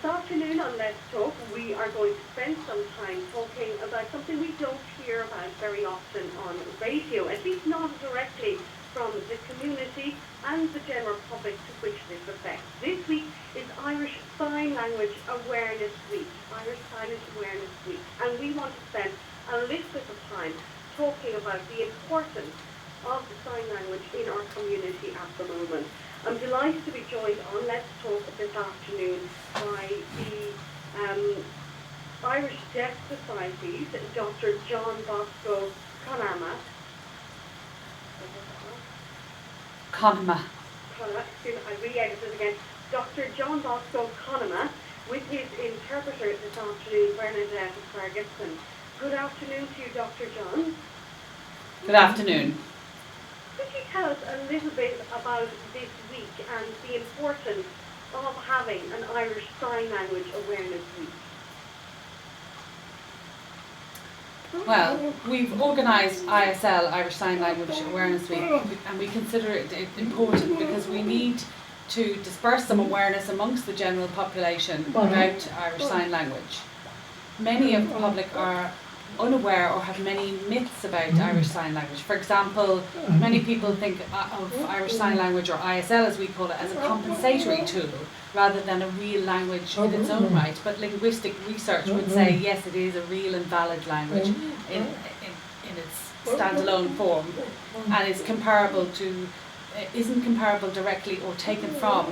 This afternoon on Let's Talk, we are going to spend some time talking about something we don't hear about very often on radio, at least not directly from the community and the general public to which this affects. This week is Irish Sign Language Awareness Week, Irish Sign Awareness Week, and we want to spend a little bit of time talking about the importance of the sign language in our community at the moment. I'm delighted to be joined on Let's Talk this afternoon by the Irish Deaf Society's Dr. John Bosco Conama. Excuse me, I re-edited it again. Dr. John Bosco Conama with his interpreter this afternoon, Bernadette Ferguson. Good afternoon to you, Dr. John. Good afternoon. Could you tell us a little bit about this week and the importance of having an Irish Sign Language Awareness Week? Well, we've organised ISL, Irish Sign Language Awareness Week, and we consider it important because we need to disperse some awareness amongst the general population about Irish Sign Language. Many of the public are unaware or have many myths about Irish Sign Language. For example, many people think of Irish Sign Language, or ISL as we call it, as a compensatory tool rather than a real language in its own right. But linguistic research would say yes, it is a real and valid language in its standalone form, and is comparable to isn't comparable directly or taken from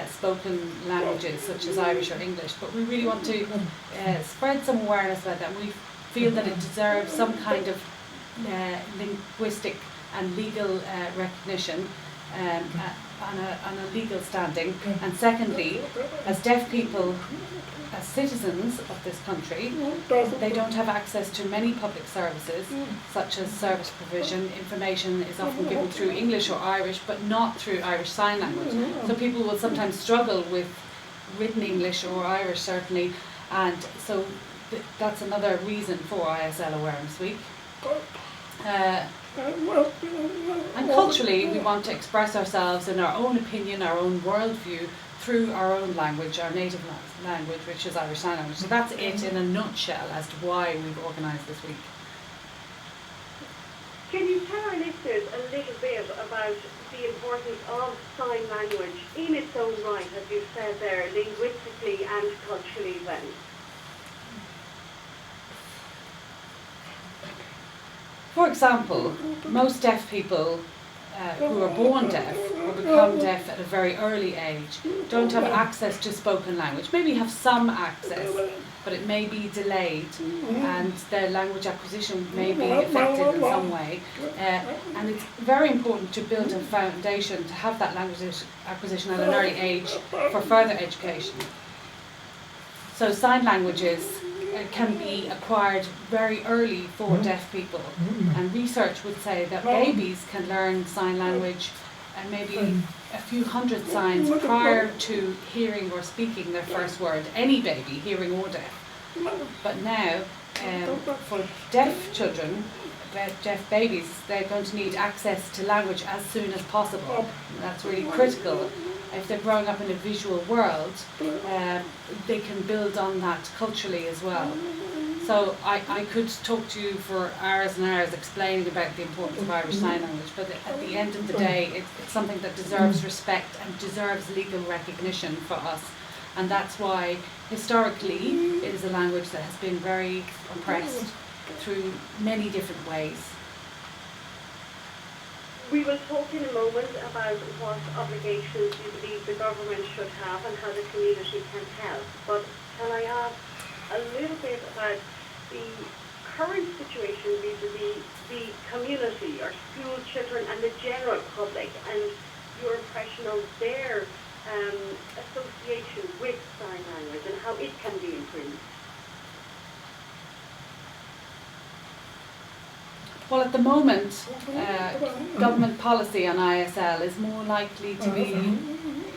spoken languages such as Irish or English. But we really want to spread some awareness about that. We feel that it deserves some kind of linguistic and legal recognition on a legal standing. And secondly, as deaf people, as citizens of this country, they don't have access to many public services, such as service provision. Information is often given through English or Irish, but not through Irish Sign Language. So people will sometimes struggle with written English or Irish, certainly, and so that's another reason for ISL Awareness Week. And culturally, we want to express ourselves in our own opinion, our own worldview, through our own language, our native language, which is Irish Sign Language. So that's it in a nutshell as to why we've organised this week. Can you tell our listeners a little bit about the importance of sign language in its own right, as you said there, linguistically and culturally then? For example, most deaf people who are born deaf or become deaf at a very early age don't have access to spoken language. Maybe have some access, but it may be delayed and their language acquisition may be affected in some way. And it's very important to build a foundation to have that language acquisition at an early age for further education. So sign languages can be acquired very early for deaf people, and research would say that babies can learn sign language and maybe a few hundred signs prior to hearing or speaking their first word, any baby, hearing or deaf. But now, for deaf children, deaf babies, they're going to need access to language as soon as possible. And that's really critical. If they're growing up in a visual world, they can build on that culturally as well. So I could talk to you for hours and hours explaining about the importance of Irish Sign Language, but at the end of the day, it's something that deserves respect and deserves legal recognition for us. And that's why, historically, it is a language that has been very oppressed through many different ways. We will talk in a moment about what obligations you believe the government should have and how the community can help. But can I ask a little bit about the current situation vis-a-vis the community, or school children and the general public, and your impression of their association with sign language and how it can be improved? Well, at the moment, government policy on ISL is more likely to be,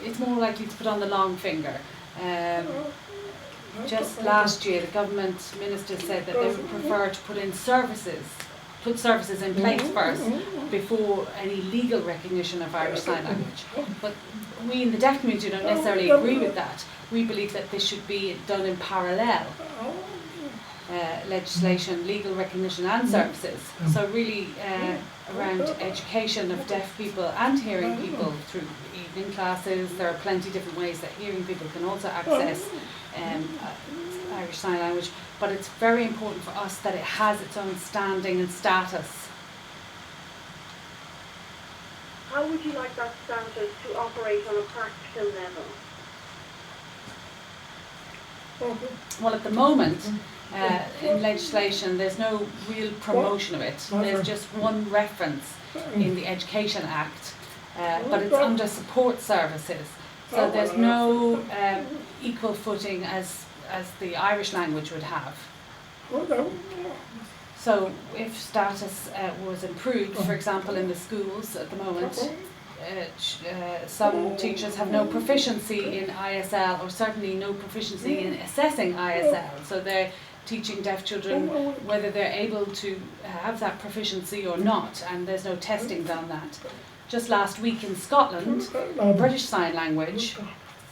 it's more likely to put on the long finger. Just last year, the government minister said that they would prefer to put services in place first before any legal recognition of Irish Sign Language. But we in the deaf community don't necessarily agree with that. We believe that this should be done in parallel. Legislation, legal recognition and services. So really around education of deaf people and hearing people through evening classes. There are plenty of different ways that hearing people can also access Irish Sign Language, but it's very important for us that it has its own standing and status. How would you like that status to operate on a practical level? Well, at the moment, in legislation, there's no real promotion of it. There's just one reference in the Education Act, but it's under support services. So there's no equal footing as the Irish language would have. So if status was improved, for example, in the schools at the moment, some teachers have no proficiency in ISL, or certainly no proficiency in assessing ISL. So they're teaching deaf children whether they're able to have that proficiency or not, and there's no testing on that. Just last week in Scotland, British Sign Language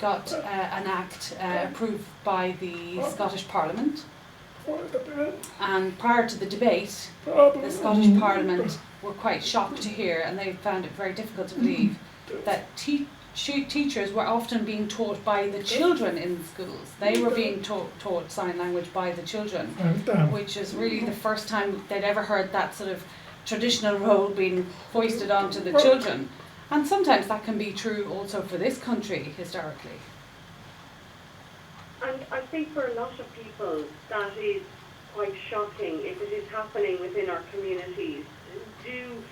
got an act approved by the Scottish Parliament, and prior to the debate, the Scottish Parliament were quite shocked to hear, and they found it very difficult to believe, that teachers were often being taught by the children in the schools. They were being taught sign language by the children, which is really the first time they'd ever heard that sort of traditional role being foisted onto the children. And sometimes that can be true also for this country historically. And I think for a lot of people that is quite shocking if it is happening within our communities. Do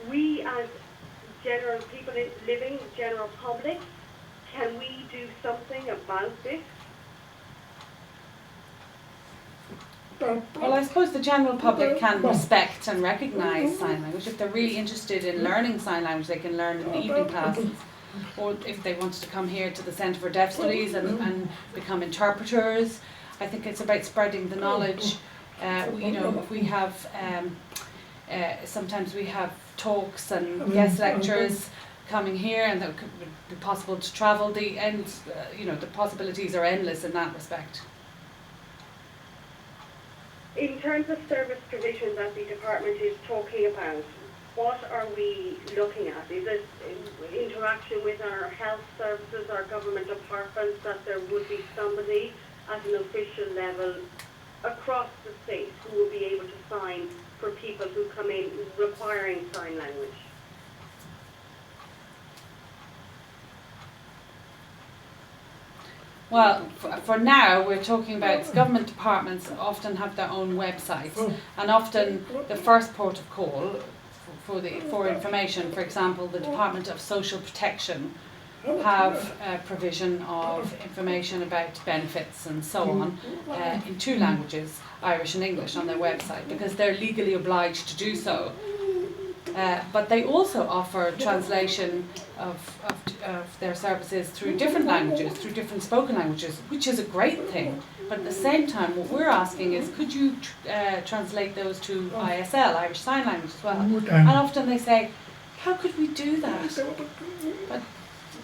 we as general people living, general public, can we do something about this? Well, I suppose the general public can respect and recognise sign language. If they're really interested in learning sign language, they can learn in the evening classes. Or if they wanted to come here to the Centre for Deaf Studies and become interpreters. I think it's about spreading the knowledge. If we have, sometimes we have talks and guest lectures coming here, and it could be possible to travel. The possibilities are endless in that respect. In terms of service provision that the department is talking about, what are we looking at? Is it interaction with our health services, our government departments, that there would be somebody at an official level across the state who will be able to sign for people who come in requiring sign language? Well, for now, we're talking about government departments often have their own websites, and often the first port of call for information, for example, the Department of Social Protection have a provision of information about benefits and so on in two languages, Irish and English, on their website, because they're legally obliged to do so. But they also offer translation of their services through different languages, through different spoken languages, which is a great thing. But at the same time, what we're asking is, could you translate those to ISL, Irish Sign Language as well? And often they say, how could we do that? But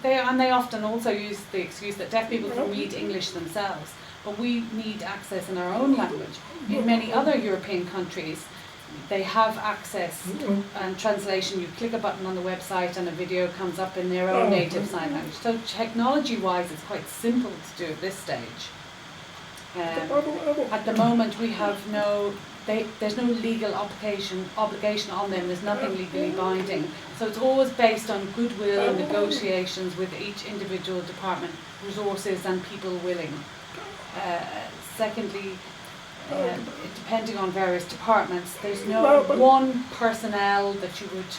they often also use the excuse that deaf people can read English themselves. But we need access in our own language. In many other European countries, they have access and translation. You click a button on the website and a video comes up in their own native sign language. So technology-wise, it's quite simple to do at this stage. At the moment, we have there's no legal obligation on them. There's nothing legally binding. So it's always based on goodwill and negotiations with each individual department, resources and people willing. Secondly, depending on various departments, there's no one personnel that you would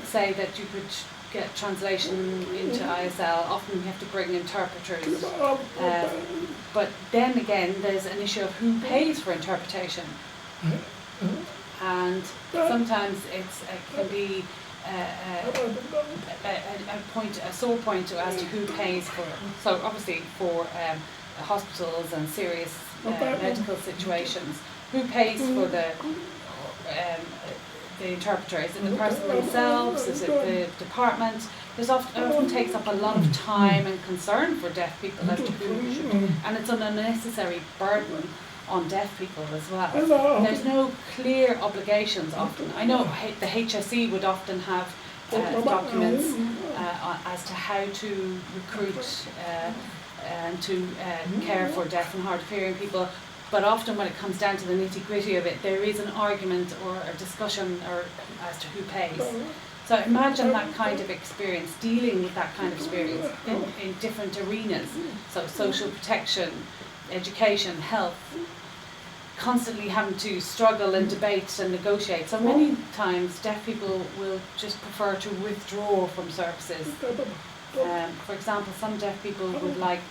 say that you could get translation into ISL. Often we have to bring interpreters. But then again, there's an issue of who pays for interpretation. And sometimes it can be a sore point as to who pays for it. So obviously for hospitals and serious medical situations, who pays for the the interpreter? Is it the person themselves? Is it the department? It often takes up a lot of time and concern for deaf people as to who should, and it's an unnecessary burden on deaf people as well. There's no clear obligations often. I know the HSE would often have documents as to how to recruit and to care for deaf and hard of hearing people, but often when it comes down to the nitty gritty of it, there is an argument or a discussion as to who pays. So imagine that kind of experience, dealing with that kind of experience in different arenas, so social protection, education, health, constantly having to struggle and debate and negotiate. So many times deaf people will just prefer to withdraw from services. For example, some deaf people would like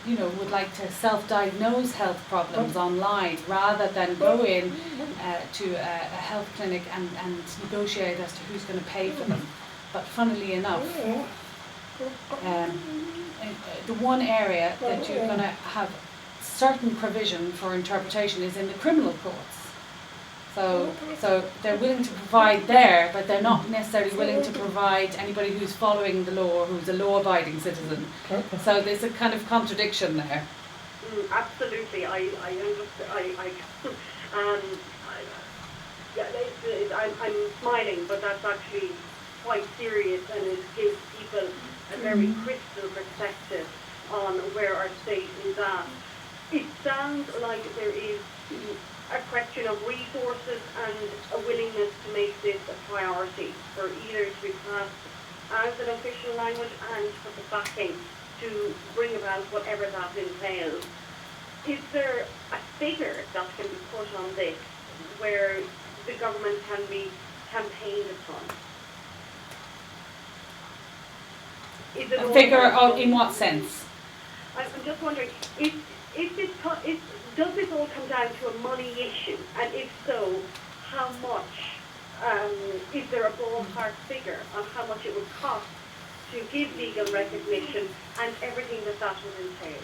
would like to self-diagnose health problems online rather than go in to a health clinic and negotiate as to who's going to pay for them. But funnily enough, the one area that you're going to have certain provision for interpretation is in the criminal courts. So they're willing to provide there, but they're not necessarily willing to provide anybody who's following the law or who's a law-abiding citizen. So there's a kind of contradiction there. Absolutely, I'm smiling, but that's actually quite serious, and it gives people a very crystal perspective on where our state is at. It sounds like there is a question of resources and a willingness to make this a priority for either to be passed as an official language and for the backing to bring about whatever that entails. Is there a figure that can be put on this where the government can be campaigned upon? Is it a figure in what sense? I'm just wondering, does this all come down to a money issue? And if so, how much? Is there a ballpark figure on how much it would cost to give legal recognition and everything that would entail?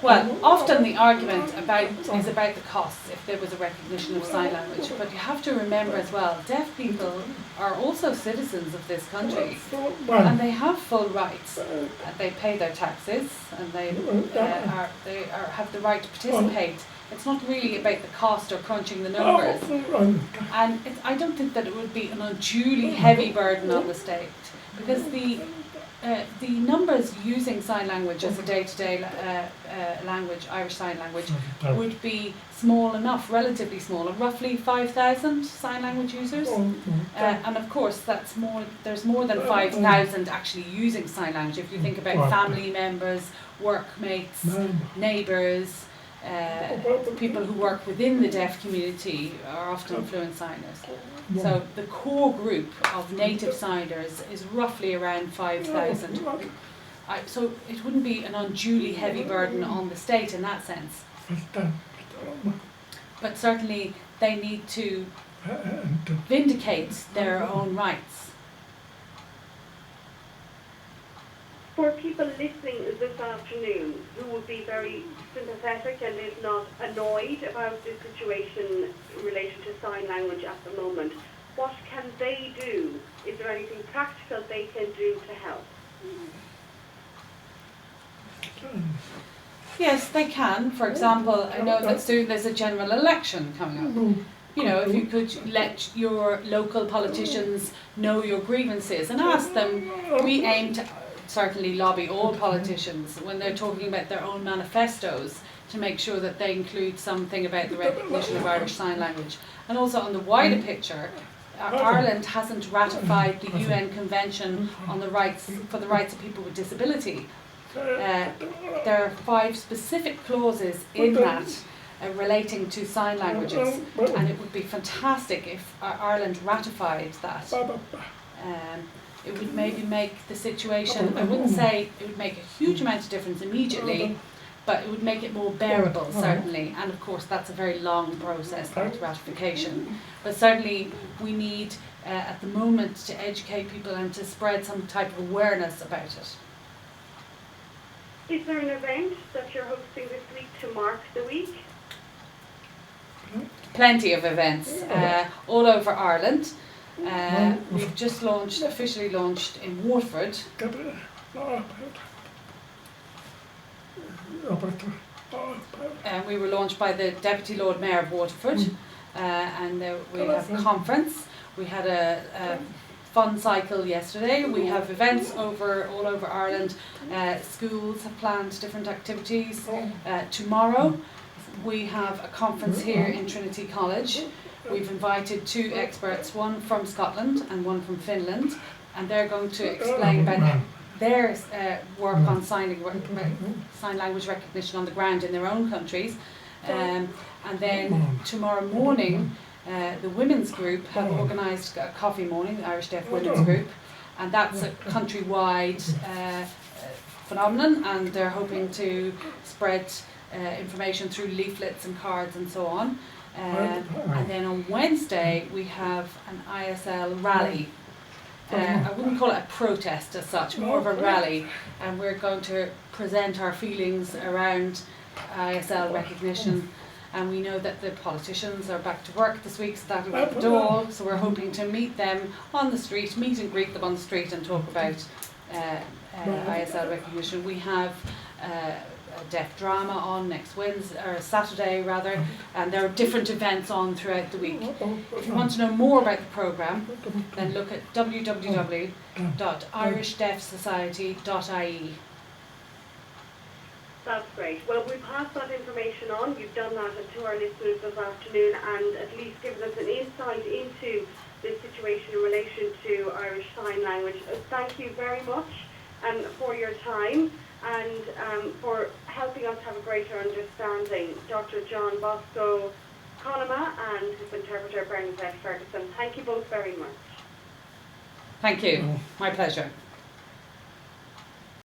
Well, often the argument is about the costs if there was a recognition of sign language, but you have to remember as well, deaf people are also citizens of this country, and they have full rights. They pay their taxes, and they have the right to participate. It's not really about the cost or crunching the numbers, and I don't think that it would be an unduly heavy burden on the state, because the numbers using sign language as a day-to-day language, Irish Sign Language, would be small enough, relatively small, roughly 5,000 sign language users. And of course, there's more than 5,000 actually using sign language. If you think about family members, workmates, neighbours, people who work within the deaf community are often fluent signers. So the core group of native signers is roughly around 5,000. So it wouldn't be an unduly heavy burden on the state in that sense. But certainly they need to vindicate their own rights. For people listening this afternoon who would be very sympathetic and if not annoyed about the situation in relation to sign language at the moment, what can they do? Is there anything practical they can do to help? Yes, they can. For example, I know that soon there's a general election coming up. You know, if you could let your local politicians know your grievances and ask them, we aim to certainly lobby all politicians when they're talking about their own manifestos to make sure that they include something about the recognition of Irish Sign Language. And also on the wider picture, Ireland hasn't ratified the UN Convention on the rights for the rights of people with disability. There are 5 specific clauses in that relating to sign languages, and it would be fantastic if Ireland ratified that. It would maybe make the situation, I wouldn't say it would make a huge amount of difference immediately, but it would make it more bearable, certainly. And of course, that's a very long process, that ratification. But certainly, we need, at the moment, to educate people and to spread some type of awareness about it. Is there an event that you're hosting this week to mark the week? Plenty of events all over Ireland. We've just officially launched in Waterford. We were launched by the Deputy Lord Mayor of Waterford, and we have a conference. We had a fun cycle yesterday. We have events all over Ireland. Schools have planned different activities. Tomorrow we have a conference here in Trinity College. We've invited 2 experts, one from Scotland and one from Finland, and they're going to explain about their work on sign language recognition on the ground in their own countries. And then tomorrow morning, the women's group have organised a coffee morning, the Irish Deaf Women's Group, and that's a countrywide phenomenon, and they're hoping to spread information through leaflets and cards and so on. And then on Wednesday we have an ISL rally. I wouldn't call it a protest as such, more of a rally, and we're going to present our feelings around ISL recognition. And we know that the politicians are back to work this week, so that'll be the door. So we're hoping to meet them on the street, meet and greet them on the street, and talk about ISL recognition. We have a deaf drama on next Saturday rather, and there are different events on throughout the week. If you want to know more about the programme, then look at www.irishdeafsociety.ie. That's great. Well, we passed that information on. You've done that to our listeners this afternoon, and at least given us an insight into the situation in relation to Irish Sign Language. Thank you very much for your time and for helping us have a greater understanding. Dr. John Bosco Conama and his interpreter Bernadette Ferguson. Thank you both very much. Thank you. My pleasure.